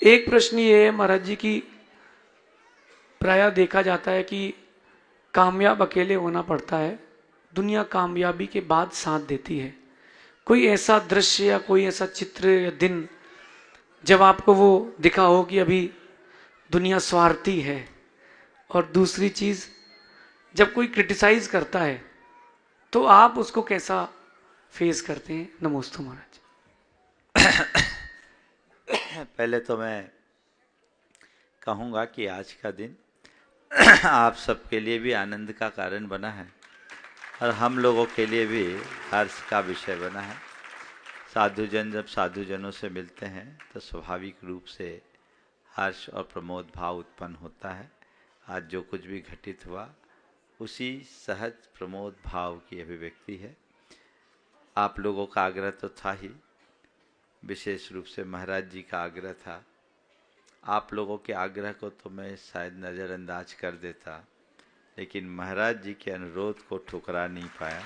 एक प्रश्न ये है महाराज जी की, प्रायः देखा जाता है कि कामयाब अकेले होना पड़ता है, दुनिया कामयाबी के बाद साथ देती है। कोई ऐसा दृश्य या कोई ऐसा चित्र या दिन जब आपको वो दिखा हो कि अभी दुनिया स्वार्थी है? और दूसरी चीज, जब कोई क्रिटिसाइज करता है तो आप उसको कैसा फेस करते हैं? नमोस्तु महाराज। पहले तो मैं कहूँगा कि आज का दिन आप सबके लिए भी आनंद का कारण बना है और हम लोगों के लिए भी हर्ष का विषय बना है। साधुजन जब साधुजनों से मिलते हैं तो स्वाभाविक रूप से हर्ष और प्रमोद भाव उत्पन्न होता है। आज जो कुछ भी घटित हुआ उसी सहज प्रमोद भाव की अभिव्यक्ति है। आप लोगों का आग्रह तो था ही, विशेष रूप से महाराज जी का आग्रह था। आप लोगों के आग्रह को तो मैं शायद नज़रअंदाज कर देता, लेकिन महाराज जी के अनुरोध को ठुकरा नहीं पाया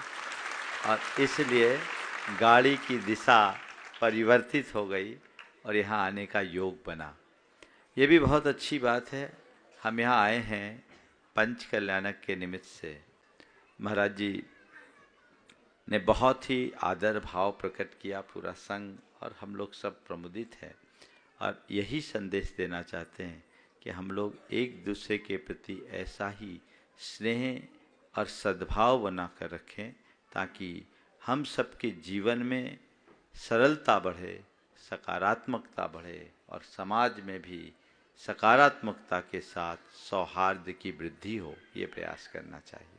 और इसलिए गाड़ी की दिशा परिवर्तित हो गई और यहाँ आने का योग बना। ये भी बहुत अच्छी बात है। हम यहाँ आए हैं पंच कल्याणक के निमित्त से। महाराज जी ने बहुत ही आदर भाव प्रकट किया, पूरा संघ और हम लोग सब प्रमुदित हैं और यही संदेश देना चाहते हैं कि हम लोग एक दूसरे के प्रति ऐसा ही स्नेह और सद्भाव बना कर रखें ताकि हम सबके जीवन में सरलता बढ़े, सकारात्मकता बढ़े और समाज में भी सकारात्मकता के साथ सौहार्द की वृद्धि हो। ये प्रयास करना चाहिए।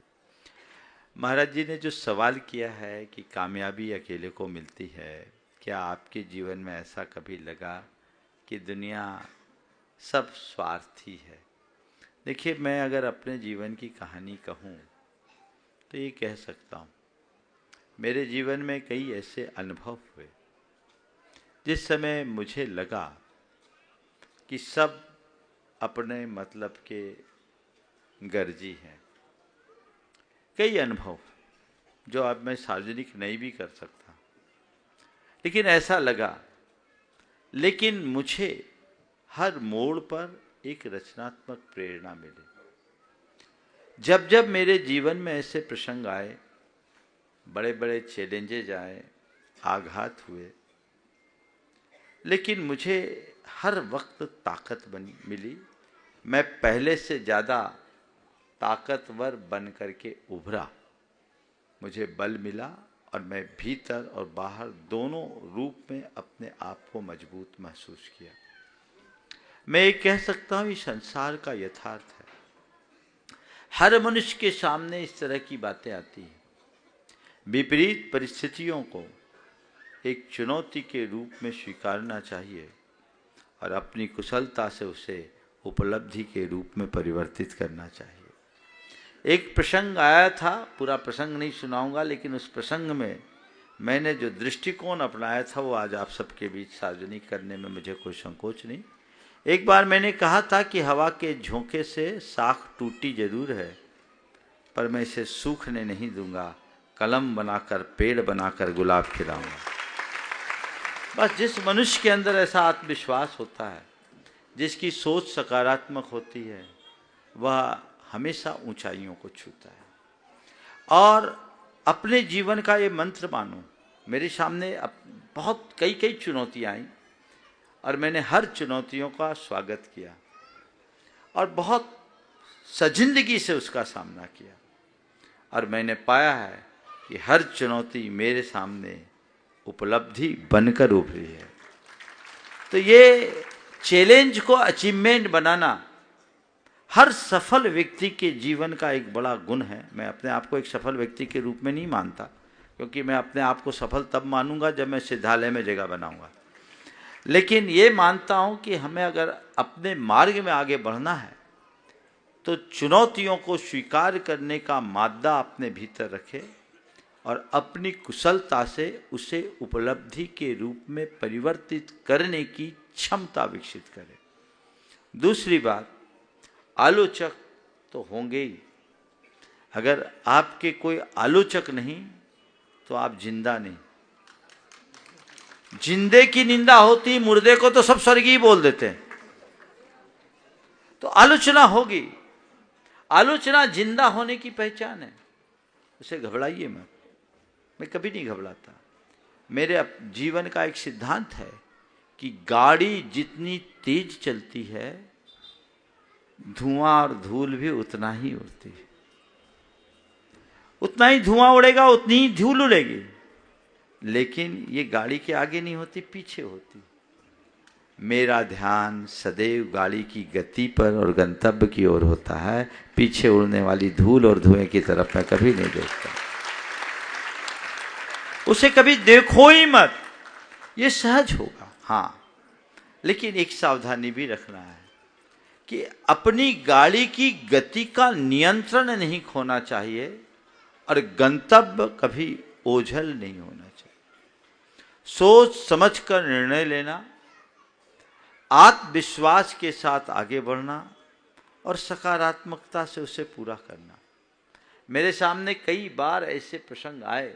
महाराज जी ने जो सवाल किया है कि कामयाबी अकेले को मिलती है, क्या आपके जीवन में ऐसा कभी लगा कि दुनिया सब स्वार्थी है? देखिए, मैं अगर अपने जीवन की कहानी कहूँ तो ये कह सकता हूँ, मेरे जीवन में कई ऐसे अनुभव हुए जिस समय मुझे लगा कि सब अपने मतलब के गर्जी हैं। कई अनुभव जो अब मैं सार्वजनिक नहीं भी कर सकता, लेकिन ऐसा लगा। लेकिन मुझे हर मोड़ पर एक रचनात्मक प्रेरणा मिली। जब जब मेरे जीवन में ऐसे प्रसंग आए, बड़े बड़े चैलेंजेज आए, आघात हुए, लेकिन मुझे हर वक्त ताकत मिली। मैं पहले से ज़्यादा ताकतवर बन करके उभरा। मुझे बल मिला और मैं भीतर और बाहर दोनों रूप में अपने आप को मजबूत महसूस किया। मैं ये कह सकता हूँ, ये संसार का यथार्थ है। हर मनुष्य के सामने इस तरह की बातें आती हैं। विपरीत परिस्थितियों को एक चुनौती के रूप में स्वीकारना चाहिए और अपनी कुशलता से उसे उपलब्धि के रूप में परिवर्तित करना चाहिए। एक प्रसंग आया था, पूरा प्रसंग नहीं सुनाऊंगा, लेकिन उस प्रसंग में मैंने जो दृष्टिकोण अपनाया था वो आज आप सबके बीच सार्वजनिक करने में मुझे कोई संकोच नहीं। एक बार मैंने कहा था कि हवा के झोंके से शाख टूटी जरूर है, पर मैं इसे सूखने नहीं दूंगा, कलम बनाकर पेड़ बनाकर गुलाब खिलाऊंगा। बस जिस मनुष्य के अंदर ऐसा आत्मविश्वास होता है, जिसकी सोच सकारात्मक होती है, वह हमेशा ऊंचाइयों को छूता है। और अपने जीवन का ये मंत्र मानो। मेरे सामने बहुत कई चुनौतियाँ आई और मैंने हर चुनौतियों का स्वागत किया और बहुत सजिंदगी से उसका सामना किया और मैंने पाया है कि हर चुनौती मेरे सामने उपलब्धि बनकर उभरी है। तो ये चैलेंज को अचीवमेंट बनाना हर सफल व्यक्ति के जीवन का एक बड़ा गुण है। मैं अपने आप को एक सफल व्यक्ति के रूप में नहीं मानता, क्योंकि मैं अपने आप को सफल तब मानूंगा जब मैं सिद्धालय में जगह बनाऊंगा। लेकिन ये मानता हूं कि हमें अगर अपने मार्ग में आगे बढ़ना है तो चुनौतियों को स्वीकार करने का मादा अपने भीतर रखे और अपनी कुशलता से उसे उपलब्धि के रूप में परिवर्तित करने की क्षमता विकसित करे। दूसरी बात, आलोचक तो होंगे ही। अगर आपके कोई आलोचक नहीं तो आप जिंदा नहीं। जिंदे की निंदा होती, मुर्दे को तो सब स्वर्गीय बोल देते हैं। तो आलोचना होगी। आलोचना जिंदा होने की पहचान है, उसे घबराइए मत। मैं कभी नहीं घबराता। मेरे जीवन का एक सिद्धांत है कि गाड़ी जितनी तेज चलती है, धुआं और धूल भी उतना ही उड़ती है। उतना ही धुआं उड़ेगा, उतनी ही धूल उड़ेगी, लेकिन ये गाड़ी के आगे नहीं होती, पीछे होती। मेरा ध्यान सदैव गाड़ी की गति पर और गंतव्य की ओर होता है। पीछे उड़ने वाली धूल और धुएं की तरफ मैं कभी नहीं देखता। उसे कभी देखो ही मत, ये सहज होगा। हाँ, लेकिन एक सावधानी भी रखना है कि अपनी गाड़ी की गति का नियंत्रण नहीं खोना चाहिए और गंतव्य कभी ओझल नहीं होना चाहिए। सोच समझकर निर्णय लेना, आत्मविश्वास के साथ आगे बढ़ना और सकारात्मकता से उसे पूरा करना। मेरे सामने कई बार ऐसे प्रसंग आए